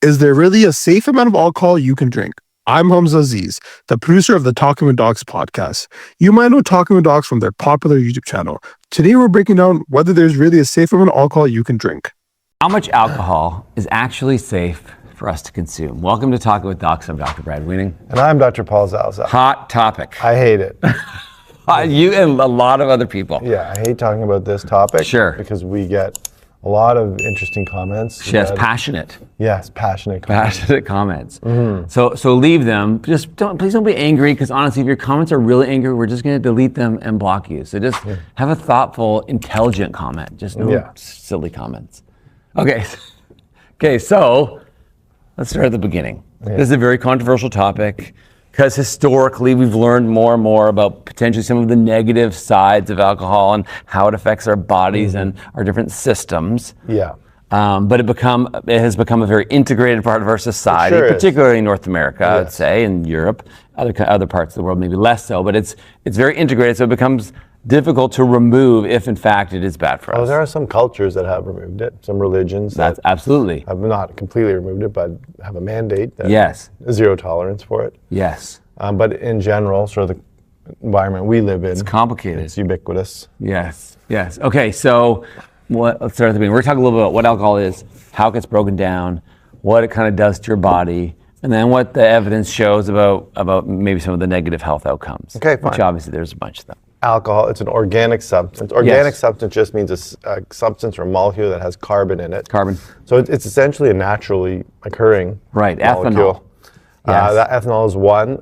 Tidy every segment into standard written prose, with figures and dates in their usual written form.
Is there really a safe amount of alcohol you can drink? I'm Hamza Aziz, the producer of the Talking with Docs podcast. You might know Talking with Docs from their popular YouTube channel. Today we're breaking down whether there's really a safe amount of alcohol you can drink. How much alcohol is actually safe for us to consume? Welcome to Talking with Docs. I'm Dr. Brad Weening. And I'm Dr. Paul Zalzal. Hot topic. I hate it. You and a lot of other people. Yeah, I hate talking about this topic. Sure. Because we get a lot of interesting comments. Yes, passionate. Yes, passionate comments. Passionate comments. Mm-hmm. So leave them. Please don't be angry, because honestly, if your comments are really angry, we're just going to delete them and block you. So just have a thoughtful, intelligent comment. Just no silly comments. Okay, so let's start at the beginning. Yeah. This is a very controversial topic because historically we've learned more and more about potentially some of the negative sides of alcohol and how it affects our bodies and our different systems. Yeah. But it has become a very integrated part of our society, particularly in North America, I'd say, in Europe, other parts of the world maybe less so, but it's very integrated, so it becomes difficult to remove if in fact it is bad for us. There are some cultures that have removed it, some religions that absolutely have not completely removed it, but have a mandate that zero tolerance for it. Yes. But in general, sort of the environment we live in, it's complicated. It's ubiquitous. Yes. Okay, so let's start at the beginning. We're talking a little bit about what alcohol is, how it gets broken down, what it kind of does to your body, and then what the evidence shows about maybe some of the negative health outcomes. Okay, fine. Which obviously there's a bunch of them. Alcohol, it's an organic substance. Organic substance just means a substance or a molecule that has carbon in it. Carbon. So it's essentially a naturally occurring molecule. Ethanol. Yes. That ethanol is one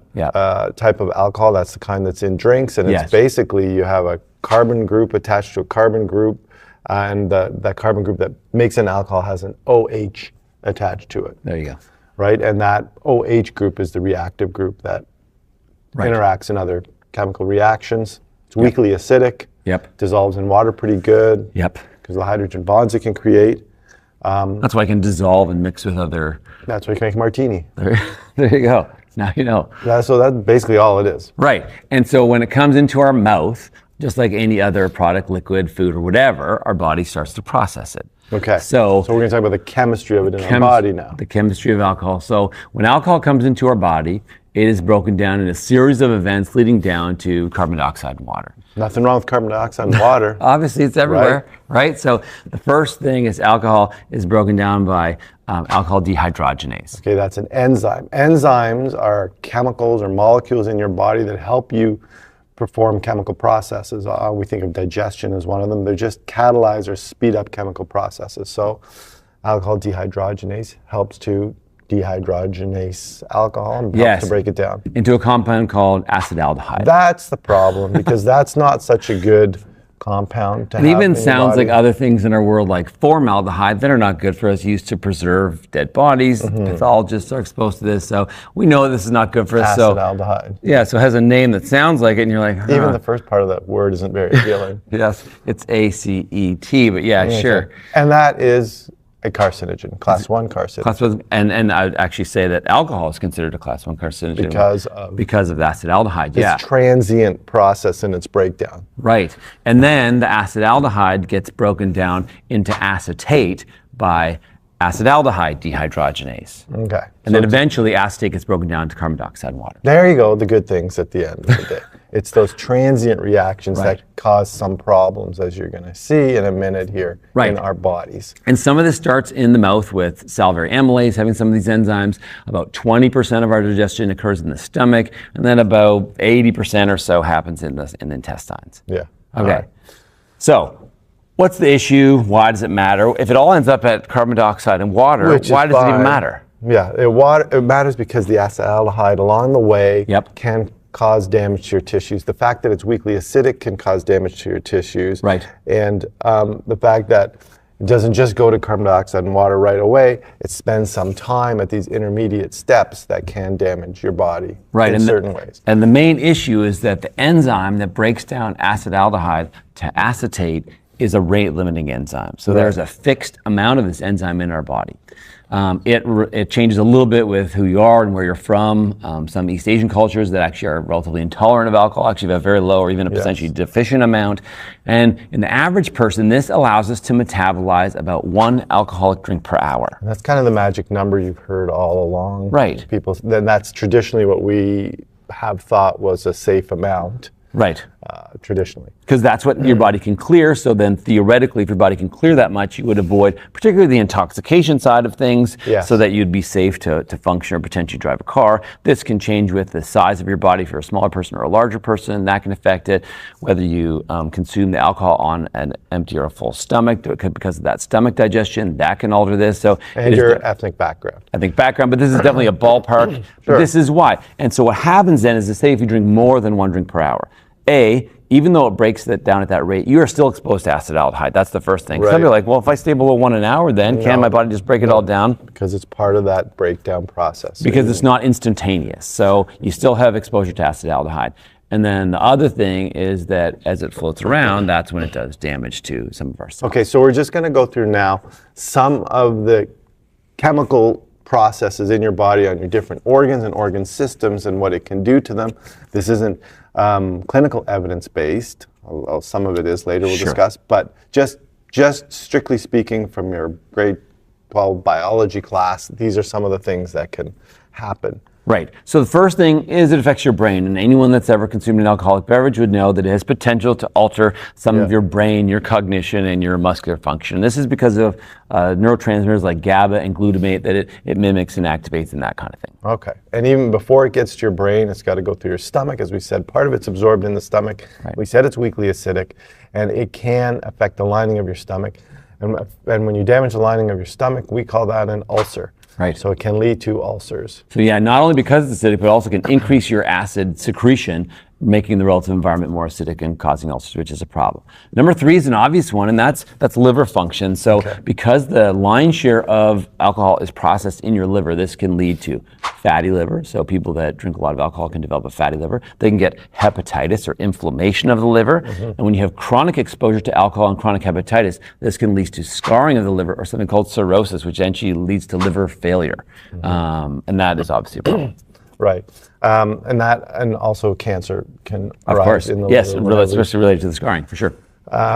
type of alcohol. That's the kind that's in drinks. And it's basically you have a carbon group attached to a carbon group. And that carbon group that makes an alcohol has an OH attached to it. There you go. Right? And that OH group is the reactive group that interacts in other chemical reactions. It's weakly acidic. Dissolves in water pretty good. Because of the hydrogen bonds it can create. That's why it can dissolve and mix with other. That's why you can make a martini. There you go. Now you know. So that's basically all it is. Right. And so when it comes into our mouth, just like any other product, liquid, food, or whatever, our body starts to process it. Okay. So we're going to talk about the chemistry of it in our body now. The chemistry of alcohol. So when alcohol comes into our body, it is broken down in a series of events leading down to carbon dioxide and water. Nothing wrong with carbon dioxide and water. Obviously, it's everywhere, right? So the first thing is alcohol is broken down by alcohol dehydrogenase. Okay, that's an enzyme. Enzymes are chemicals or molecules in your body that help you perform chemical processes. We think of digestion as one of them. They're just catalyze or speed up chemical processes. So alcohol dehydrogenase helps to dehydrogenase alcohol and helps to break it down into a compound called acetaldehyde. That's the problem, because that's not such a good compound to have. It even sounds like other things in our world, like formaldehyde, that are not good for us, used to preserve dead bodies. Pathologists are exposed to this, so we know this is not good for us. Acetaldehyde. So it has a name that sounds like it, and you're like, even the first part of that word isn't very appealing. Yes, it's ACET, but sure. And that is a carcinogen, class 1 carcinogen. And I'd actually say that alcohol is considered a class 1 carcinogen because of the acetaldehyde. It's transient process in its breakdown. Right. And then the acetaldehyde gets broken down into acetate by acetaldehyde dehydrogenase. Okay. And then eventually acetate gets broken down to carbon dioxide and water. There you go, the good things at the end of the day. It's those transient reactions that cause some problems, as you're going to see in a minute here in our bodies. And some of this starts in the mouth with salivary amylase, having some of these enzymes. About 20% of our digestion occurs in the stomach, and then about 80% or so happens in the intestines. Yeah. Okay. So what's the issue? Why does it matter? If it all ends up at carbon dioxide and water, why does it even matter? Yeah, it matters because the acetaldehyde along the way can cause damage to your tissues. The fact that it's weakly acidic can cause damage to your tissues. Right. And the fact that it doesn't just go to carbon dioxide and water right away, it spends some time at these intermediate steps that can damage your body in certain ways. And the main issue is that the enzyme that breaks down acetaldehyde to acetate is a rate-limiting enzyme. So there's a fixed amount of this enzyme in our body. It changes a little bit with who you are and where you're from. Some East Asian cultures that actually are relatively intolerant of alcohol actually have a very low or even a potentially deficient amount. And in the average person, this allows us to metabolize about 1 alcoholic drink per hour. And that's kind of the magic number you've heard all along. Right. People, then that's traditionally what we have thought was a safe amount. Right. Traditionally. Because that's what your body can clear. So then theoretically, if your body can clear that much, you would avoid particularly the intoxication side of things, so that you'd be safe to function or potentially drive a car. This can change with the size of your body. If you're a smaller person or a larger person, that can affect it. Whether you consume the alcohol on an empty or a full stomach, because of that stomach digestion, that can alter this. So and your ethnic background. Ethnic background, but this is definitely a ballpark. Sure. This is why. And so what happens then is to say if you drink more than 1 drink per hour, even though it breaks that down at that rate, you are still exposed to acetaldehyde. That's the first thing. Right. Some people are like, well, if I stay below 1 an hour, then can my body just break it all down? Because it's part of that breakdown process. Because it's not instantaneous. So you still have exposure to acetaldehyde. And then the other thing is that as it floats around, that's when it does damage to some of our cells. Okay, so we're just going to go through now some of the chemical processes in your body on your different organs and organ systems and what it can do to them. This isn't clinical evidence based. Some of it is later we'll discuss, but just strictly speaking from your grade 12 biology class, these are some of the things that can happen. Right. So the first thing is it affects your brain, and anyone that's ever consumed an alcoholic beverage would know that it has potential to alter some of your brain, your cognition, and your muscular function. This is because of neurotransmitters like GABA and glutamate that it mimics and activates and that kind of thing. Okay. And even before it gets to your brain, it's got to go through your stomach. As we said, part of it's absorbed in the stomach. Right. We said it's weakly acidic, and it can affect the lining of your stomach. And when you damage the lining of your stomach, we call that an ulcer. Right. So it can lead to ulcers. So yeah, not only because it's acidic, but also can increase your acid secretion, making the relative environment more acidic and causing ulcers, which is a problem. Number 3 is an obvious one, and that's liver function. So because the lion's share of alcohol is processed in your liver, this can lead to fatty liver. So people that drink a lot of alcohol can develop a fatty liver. They can get hepatitis or inflammation of the liver. And when you have chronic exposure to alcohol and chronic hepatitis, this can lead to scarring of the liver or something called cirrhosis, which eventually leads to liver failure. And that is obviously a problem. Right. And also cancer can Of arise course. in the Yes, liver. especially related to the scarring, for sure.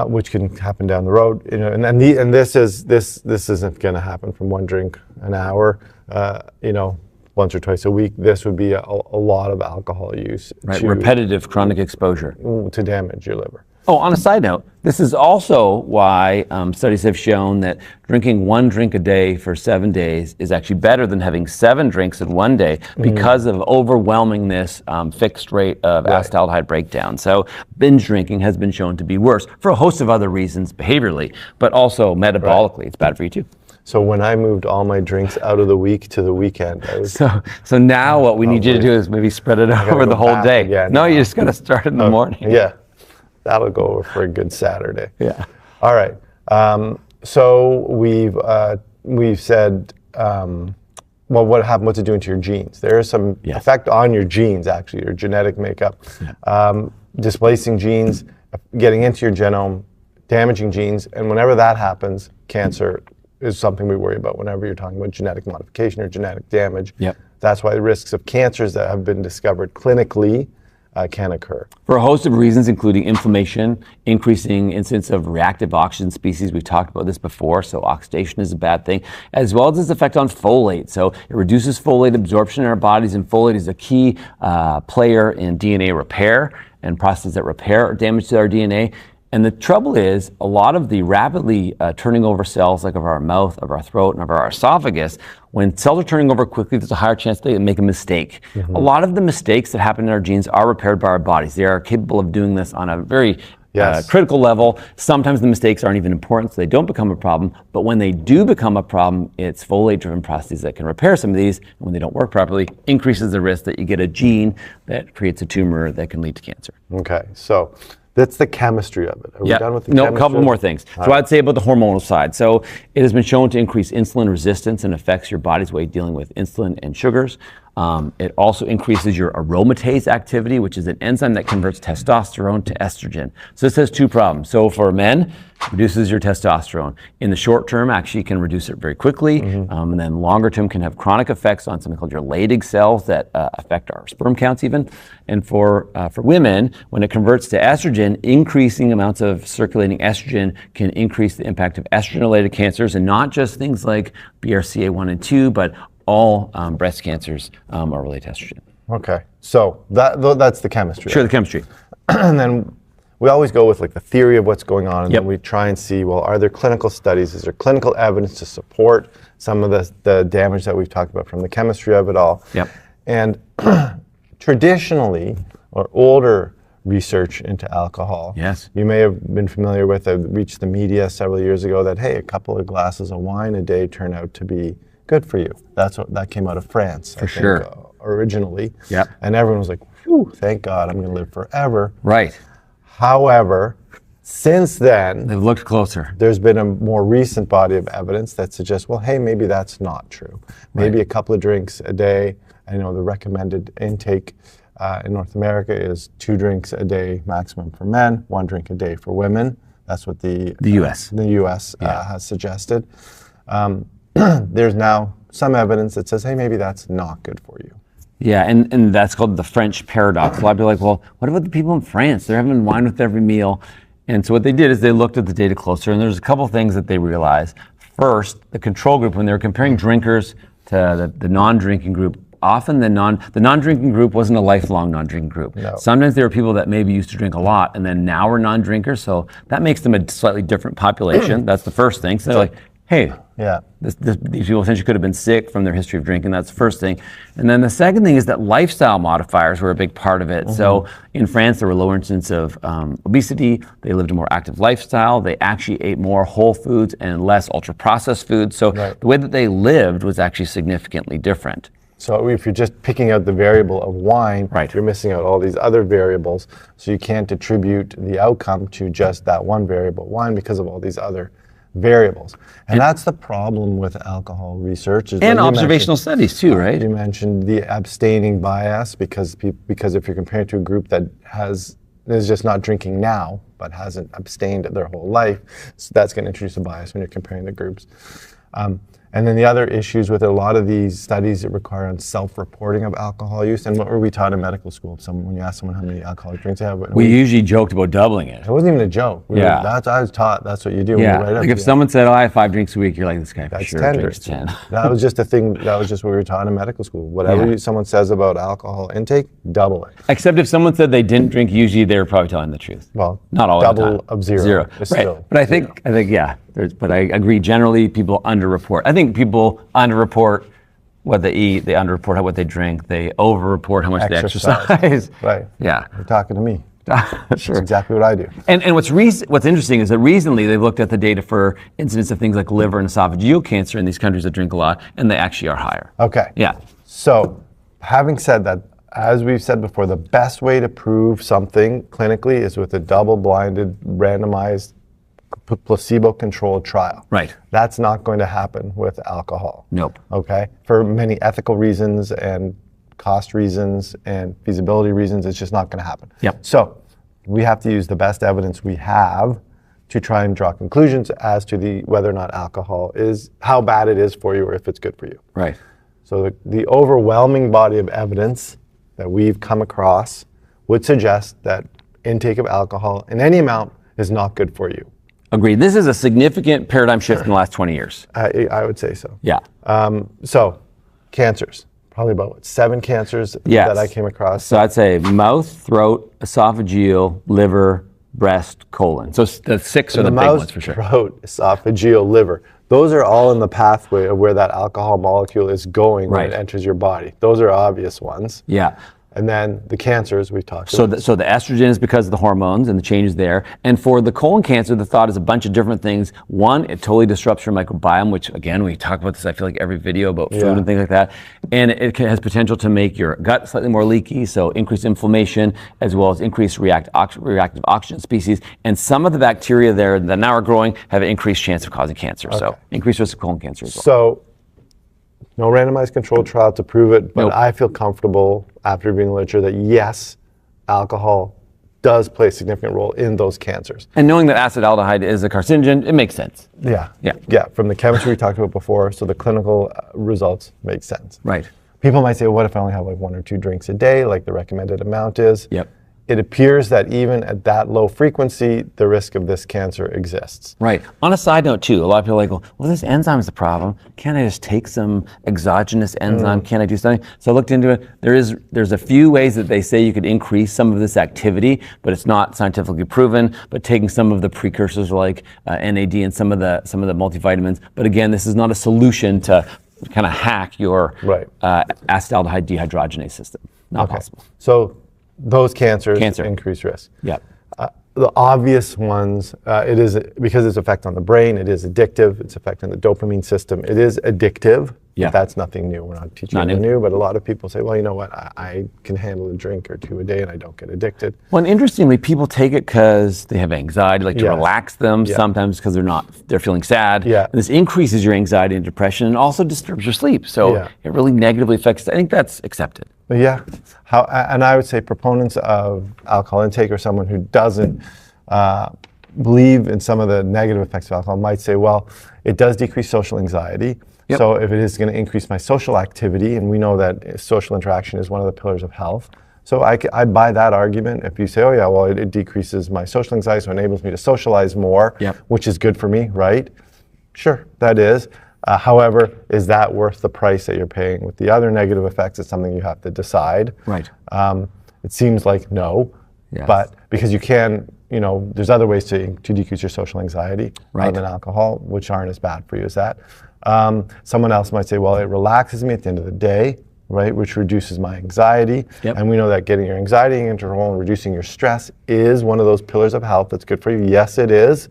Which can happen down the road, and this isn't going to happen from 1 drink an hour, once or twice a week. This would be a lot of alcohol use, Right, repetitive chronic exposure to damage your liver. Oh, on a side note, this is also why studies have shown that drinking 1 drink a day for 7 days is actually better than having 7 drinks in 1 day because of overwhelming this fixed rate of acetaldehyde breakdown. So binge drinking has been shown to be worse for a host of other reasons behaviorally, but also metabolically. It's bad for you too. So when I moved all my drinks out of the week to the weekend, I was So now what we need you to do is maybe spread it over the whole day. No, you just got to start in the morning. Yeah. That'll go over for a good Saturday. Yeah. All right. So we've said, what's it doing to your genes? There is some effect on your genes, actually, your genetic makeup. Displacing genes, getting into your genome, damaging genes, and whenever that happens, cancer is something we worry about whenever you're talking about genetic modification or genetic damage. Yep. That's why the risks of cancers that have been discovered clinically can occur. For a host of reasons, including inflammation, increasing incidence of reactive oxygen species. We've talked about this before, so oxidation is a bad thing, as well as its effect on folate. So it reduces folate absorption in our bodies, and folate is a key player in DNA repair and processes that repair damage to our DNA. And the trouble is, a lot of the rapidly turning over cells, like of our mouth, of our throat, and of our esophagus, when cells are turning over quickly, there's a higher chance they make a mistake. A lot of the mistakes that happen in our genes are repaired by our bodies. They are capable of doing this on a very critical level. Sometimes the mistakes aren't even important, so they don't become a problem. But when they do become a problem, it's folate-driven processes that can repair some of these. And when they don't work properly, increases the risk that you get a gene that creates a tumor that can lead to cancer. Okay, so that's the chemistry of it. Are we done with the chemistry? No, a couple more things. So I'd say about the hormonal side. So it has been shown to increase insulin resistance and affects your body's way of dealing with insulin and sugars. It also increases your aromatase activity, which is an enzyme that converts testosterone to estrogen. So this has two problems. So for men, reduces your testosterone. In the short term, actually can reduce it very quickly, and then longer term can have chronic effects on something called your Leydig cells that affect our sperm counts even. And for women, when it converts to estrogen, increasing amounts of circulating estrogen can increase the impact of estrogen-related cancers, and not just things like BRCA1 and 2, but all breast cancers are related to estrogen. Okay, so that's the chemistry. Sure, the chemistry. And then we always go with like the theory of what's going on, and Yep. then we try and see, well, are there clinical studies? Is there clinical evidence to support some of the damage that we've talked about from the chemistry of it all? Yep. And traditionally, or older research into alcohol, Yes. you may have been familiar with, it reached the media several years ago, that, hey, a couple of glasses of wine a day turn out to be good for you. That came out of France, I think, sure. Originally. Yep. And everyone was like, whew, thank God, I'm going to live forever. Right. However, since then, They've looked closer. there's been a more recent body of evidence that suggests, well, hey, maybe that's not true. Maybe a couple of drinks a day. I know the recommended intake in North America is 2 drinks a day maximum for men, 1 drink a day for women. That's what the US. The U.S. Has suggested. There's now some evidence that says, hey, maybe that's not good for you. Yeah, and that's called the French paradox. A lot of people are like, well, what about the people in France? They're having wine with every meal. And so what they did is they looked at the data closer, and there's a couple things that they realized. First, the control group, when they were comparing drinkers to the non-drinking group, often the non-drinking group wasn't a lifelong non-drinking group. No. Sometimes there were people that maybe used to drink a lot and then now are non-drinkers, so that makes them a slightly different population. That's the first thing. So they're like, hey, Yeah. these people essentially could have been sick from their history of drinking. That's the first thing. And then the second thing is that lifestyle modifiers were a big part of it. So in France, there were lower incidence of obesity. They lived a more active lifestyle. They actually ate more whole foods and less ultra-processed foods. So Right. the way that they lived was actually significantly different. So if you're just picking out the variable of wine, Right. you're missing out all these other variables. So you can't attribute the outcome to just that one variable, wine, because of all these other variables. And that's the problem with alcohol research. Is And like you observational mentioned- studies too, right? You mentioned the abstaining bias because if you're comparing to a group that is just not drinking now, but hasn't abstained their whole life, so that's going to introduce a bias when you're comparing the groups. And then the other issues with a lot of these studies that require on self-reporting of alcohol use. And what were we taught in medical school? When you ask someone how many alcoholic drinks they have, We usually joked about doubling it. it wasn't even a joke. Yeah. I was taught that's what you do. When Yeah, you write up like if the- someone said, oh, I have 5 drinks a week, you're like, this guy for That's sure 10 drinks drinks. 10. That was just a thing. That was just what we were taught in medical school. Whatever Yeah. someone says about alcohol intake, double it. Except if someone said they didn't drink, usually they were probably telling the truth. Well, Not all the double time. of zero. Zero. is Right. still But I think yeah. But I agree. Generally, people underreport. I think people underreport what they eat. They underreport what they drink. They overreport how much they exercise. Right. Yeah. You're talking to me. That's Sure. exactly what I do. And what's interesting is that recently they've looked at the data for incidence of things like liver and esophageal cancer in these countries that drink a lot, and they actually are higher. Okay. Yeah. So, having said that, as we've said before, the best way to prove something clinically is with a double-blinded, randomized, placebo-controlled trial. Right. That's not going to happen with alcohol. Nope. Okay? For many ethical reasons and cost reasons and feasibility reasons, it's just not going to happen. Yep. So, we have to use the best evidence we have to try and draw conclusions as to whether or not alcohol is, how bad it is for you or if it's good for you. Right. So the overwhelming body of evidence that we've come across would suggest that intake of alcohol in any amount is not good for you. Agreed. This is a significant paradigm shift in the last 20 years. I would say so. Yeah. So cancers, probably about 7 cancers Yes. that I came across. So I'd say mouth, throat, esophageal, liver, breast, colon. So the 6 are the big mouth, ones for sure. throat, esophageal, liver. Those are all in the pathway of where that alcohol molecule is going when Right. it enters your body. Those are obvious ones. Yeah. And then the cancers we've talked So about. the estrogen is because of the hormones and the changes there. And for the colon cancer, the thought is a bunch of different things. One, it totally disrupts your microbiome, which again, we talk about this, I feel like every video about food Yeah. and things like that. And has potential to make your gut slightly more leaky, so increased inflammation, as well as increased reactive oxygen species. And some of the bacteria there that now are growing have an increased chance of causing cancer. So increased risk of colon cancer as well. So No randomized controlled trial to prove it, but Nope. I feel comfortable after reading the literature that yes, alcohol does play a significant role in those cancers. And knowing that acetaldehyde is a carcinogen, it makes sense. Yeah. Yeah. Yeah, from the chemistry we talked about before, so the clinical results make sense. Right. People might say, well, what if I only have like 1 or 2 drinks a day, like the recommended amount is? Yep. It appears that even at that low frequency, the risk of this cancer exists. Right. On a side note too, a lot of people are like, well, this enzyme is the problem. Can't I just take some exogenous enzyme? Can't I do something? So I looked into it. There's a few ways that they say you could increase some of this activity, but it's not scientifically proven. But taking some of the precursors like NAD and some of the multivitamins. But again, this is not a solution to kind of hack your acetaldehyde dehydrogenase system. Not possible. So those cancers increase risk. Yeah. The obvious ones, it is because its effect on the brain, it is addictive, its effect on the dopamine system, it is addictive. Yeah. That's nothing new. We're not teaching anything new, but a lot of people say, well, you know what, I can handle a drink or 2 a day and I don't get addicted. Well, and interestingly, people take it because they have anxiety, like to relax them, sometimes because they're feeling sad. Yeah. And this increases your anxiety and depression and also disturbs your sleep. So it really negatively affects, I think that's accepted. Yeah, and I would say proponents of alcohol intake or someone who doesn't believe in some of the negative effects of alcohol might say, well, it does decrease social anxiety. Yep. So if it is going to increase my social activity, and we know that social interaction is one of the pillars of health, so I buy that argument. If you say, oh yeah, well, it decreases my social anxiety, so it enables me to socialize more, which is good for me, right? Sure, that is. However, is that worth the price that you're paying with the other negative effects? It's something you have to decide. Right. It seems like no, but because you can, there's other ways to decrease your social anxiety other than alcohol, which aren't as bad for you as that. Someone else might say, well, it relaxes me at the end of the day, right, which reduces my anxiety. And we know that getting your anxiety under control and reducing your stress is one of those pillars of health that's good for you. Yes, it is.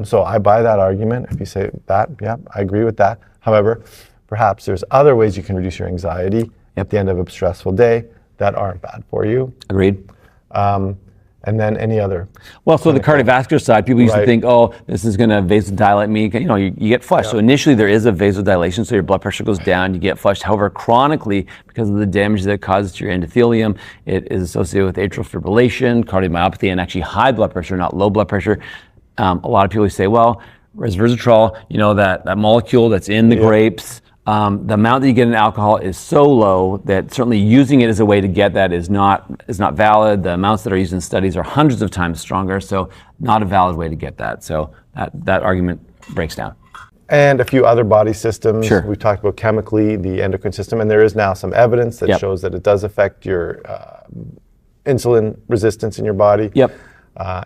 So I buy that argument. If you say that, I agree with that. However, perhaps there's other ways you can reduce your anxiety at the end of a stressful day that aren't bad for you. Agreed. And then any other. Well, so the cardiovascular side, people used to think, oh, this is going to vasodilate me. You get flushed. So initially there is a vasodilation, so your blood pressure goes down, you get flushed. However, chronically, because of the damage that it causes to your endothelium, it is associated with atrial fibrillation, cardiomyopathy, and actually high blood pressure, not low blood pressure. A lot of people say, well, resveratrol, that molecule that's in the grapes, the amount that you get in alcohol is so low that certainly using it as a way to get that is not valid. The amounts that are used in studies are hundreds of times stronger, so not a valid way to get that. So that argument breaks down. And a few other body systems. Sure. We've talked about chemically, the endocrine system, and there is now some evidence that shows that it does affect your insulin resistance in your body,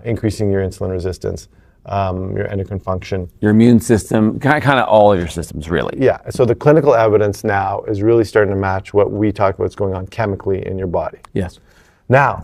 increasing your insulin resistance. Your endocrine function. Your immune system, kind of all of your systems, really. Yeah, so the clinical evidence now is really starting to match what we talked about what's going on chemically in your body. Yes. Now,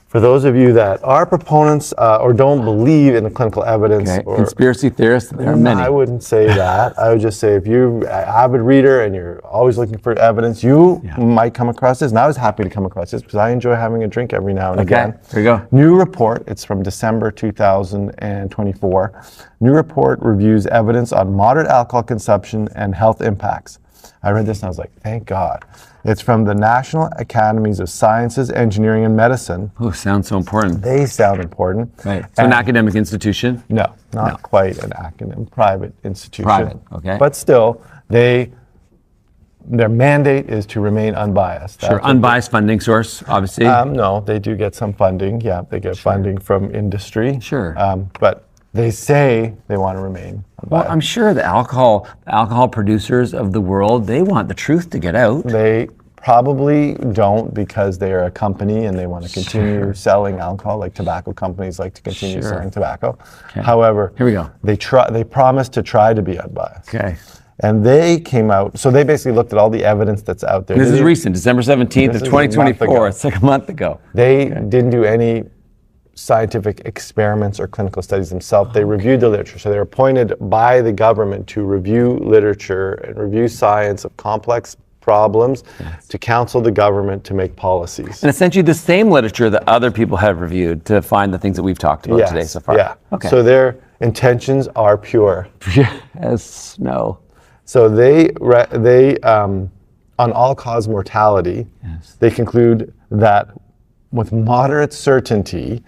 for those of you that are proponents or don't believe in the clinical evidence. Or conspiracy theorists, there are many. I wouldn't say that. I would just say if you're an avid reader and you're always looking for evidence, you might come across this. And I was happy to come across this because I enjoy having a drink every now and again. Here you go. New report, it's from December 2024. New report reviews evidence on moderate alcohol consumption and health impacts. I read this and I was like, thank God. It's from the National Academies of Sciences, Engineering, and Medicine. Oh, sounds so important. They sound important. Right. So an academic institution? No, not quite an academic, private institution. Private, okay. But still, their mandate is to remain unbiased. Sure, unbiased funding source, obviously. No, they do get some funding. Yeah, they get funding from industry. Sure. But they say they want to remain unbiased. Well, I'm sure the alcohol producers of the world, they want the truth to get out. They probably don't because they are a company and they want to continue selling alcohol, like tobacco companies like to continue selling tobacco. Okay. However, here we go. They promised to try to be unbiased. Okay. And they came out, so they basically looked at all the evidence that's out there. This is recent, December 17th of 2024. It's like a month ago. They didn't do any scientific experiments or clinical studies themselves. They reviewed the literature. So they were appointed by the government to review literature and review science of complex problems to counsel the government to make policies. And essentially the same literature that other people have reviewed to find the things that we've talked about today so far. Yeah. Okay. So their intentions are pure. As snow. So on all-cause mortality, they conclude that with moderate certainty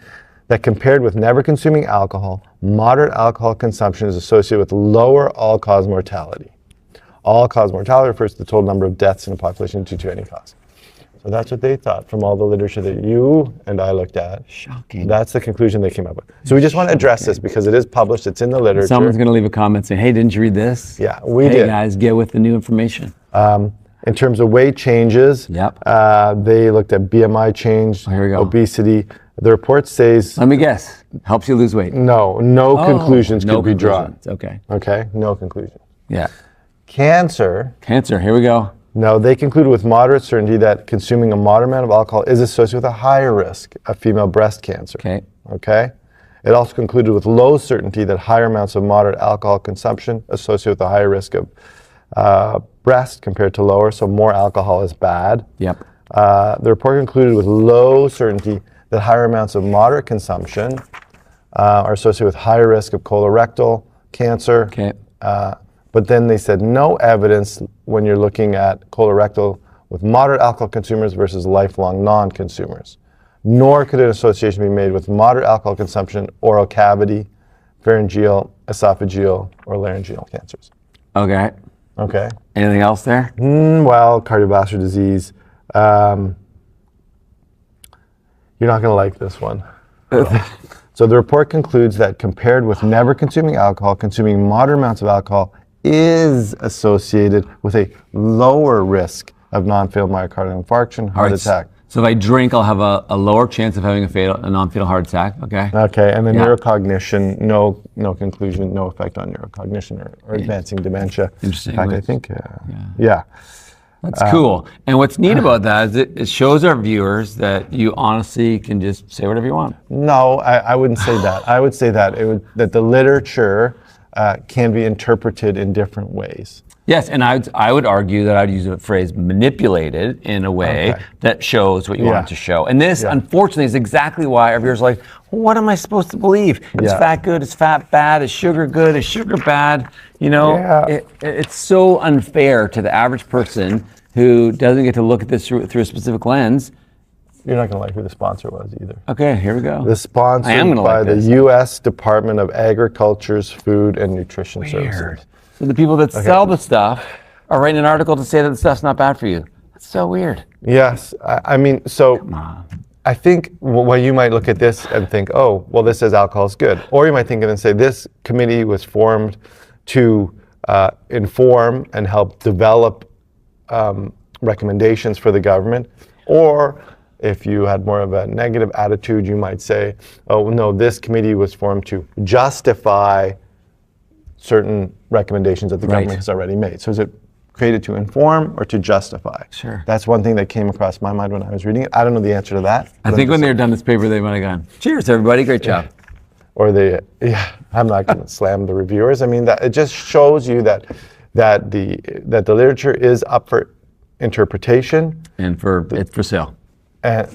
that compared with never consuming alcohol, moderate alcohol consumption is associated with lower all-cause mortality. All-cause mortality refers to the total number of deaths in a population due to any cause. So that's what they thought from all the literature that you and I looked at. Shocking. That's the conclusion they came up with. So we just want to address this because it is published, it's in the literature. Someone's going to leave a comment saying, hey, didn't you read this? Yeah, we hey, did. guys, get with the new information. In terms of weight changes, they looked at BMI change, here we go. obesity. The report says... Let me guess. Helps you lose weight. No conclusions could be drawn. Okay. Okay, no conclusion. Yeah. Cancer, here we go. no, they concluded with moderate certainty that consuming a moderate amount of alcohol is associated with a higher risk of female breast cancer. Okay. Okay? It also concluded with low certainty that higher amounts of moderate alcohol consumption associated with a higher risk of breast compared to lower, so more alcohol is bad. Yep. The report concluded with low certainty that higher amounts of moderate consumption are associated with higher risk of colorectal cancer. Okay. But then they said no evidence when you're looking at colorectal with moderate alcohol consumers versus lifelong non-consumers. Nor could an association be made with moderate alcohol consumption, oral cavity, pharyngeal, esophageal, or laryngeal cancers. Okay. Okay. Anything else there? Well, cardiovascular disease. You're not going to like this one. So the report concludes that compared with never consuming alcohol, consuming moderate amounts of alcohol is associated with a lower risk of non-fatal myocardial infarction, heart attack. So if I drink, I'll have a lower chance of having a non-fatal heart attack. Okay. Okay, and then neurocognition, no conclusion, no effect on neurocognition or advancing dementia. Interesting. In fact, I think, yeah. That's cool. And what's neat about that is it shows our viewers that you honestly can just say whatever you want. No, I wouldn't say that. I would say that that the literature can be interpreted in different ways. Yes, and I would argue that I'd use the phrase manipulated in a way that shows what you want it to show. And this, unfortunately, is exactly why our viewers are like, well, what am I supposed to believe? Is fat good? Is fat bad? Is sugar good? Is sugar bad? You know, it's so unfair to the average person who doesn't get to look at this through a specific lens. You're not going to like who the sponsor was either. Okay, here we go. The sponsor by the U.S. Department of Agriculture's Food and Nutrition Services. So the people that sell the stuff are writing an article to say that the stuff's not bad for you. That's so weird. Yes, I mean, so I think well, you might look at this and think, oh, well, this says alcohol is good. Or you might think of it and say, this committee was formed to inform and help develop recommendations for the government. Or if you had more of a negative attitude, you might say, oh, no, this committee was formed to justify certain recommendations that the government has already made. So is it created to inform or to justify? Sure. That's one thing that came across my mind when I was reading it. I don't know the answer to that. I think when they were done this paper, they might have gone, cheers, everybody, great job. Or I'm not going to slam the reviewers. I mean, that it just shows you that the literature is up for interpretation. And it's for sale. And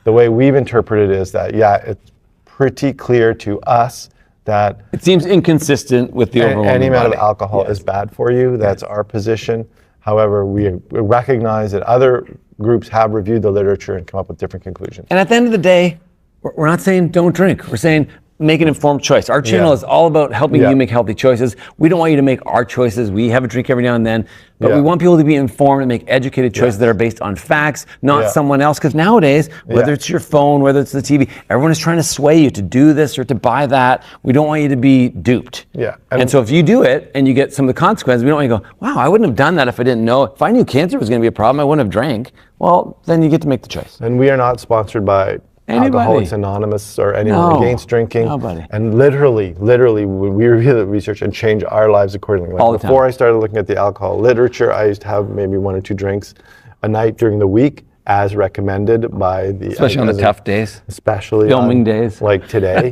the way we've interpreted it is that, it's pretty clear to us that it seems inconsistent with the overall. Any amount of alcohol is bad for you. That's our position. However, we recognize that other groups have reviewed the literature and come up with different conclusions. And at the end of the day, we're not saying don't drink. We're saying make an informed choice. Our channel is all about helping you make healthy choices. We don't want you to make our choices. We have a drink every now and then, but we want people to be informed and make educated choices that are based on facts, not someone else. Because nowadays, whether it's your phone, whether it's the TV, everyone is trying to sway you to do this or to buy that. We don't want you to be duped. Yeah. And so if you do it and you get some of the consequences, we don't want you to go, wow, I wouldn't have done that if I didn't know. If I knew cancer was going to be a problem, I wouldn't have drank. Well, then you get to make the choice. And we are not sponsored by Alcoholics Anonymous or anyone against drinking. Nobody. And literally, when we review the research and change our lives accordingly. Like all the time. Before I started looking at the alcohol literature, I used to have maybe 1 or 2 drinks a night during the week, as recommended by the... Especially on the tough days. Especially filming days. Like today.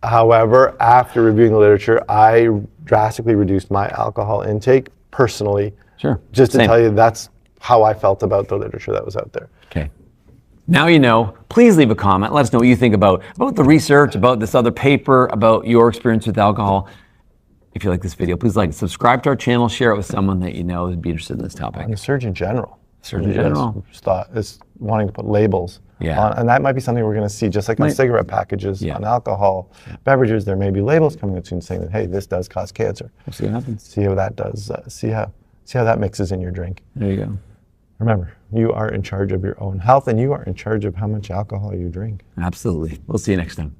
However, after reviewing the literature, I drastically reduced my alcohol intake personally. Sure. Just to tell you, that's how I felt about the literature that was out there. Okay. Now you know. Please leave a comment. Let us know what you think about the research, about this other paper, about your experience with alcohol. If you like this video, please subscribe to our channel, share it with someone that you know would be interested in this topic. And the Surgeon General. Surgeon General is wanting to put labels on, and that might be something we're going to see, just like on cigarette packages, on alcohol, beverages. There may be labels coming out soon saying that, hey, this does cause cancer. We'll see what happens. See how that does. See how that mixes in your drink. There you go. Remember, you are in charge of your own health, and you are in charge of how much alcohol you drink. Absolutely. We'll see you next time.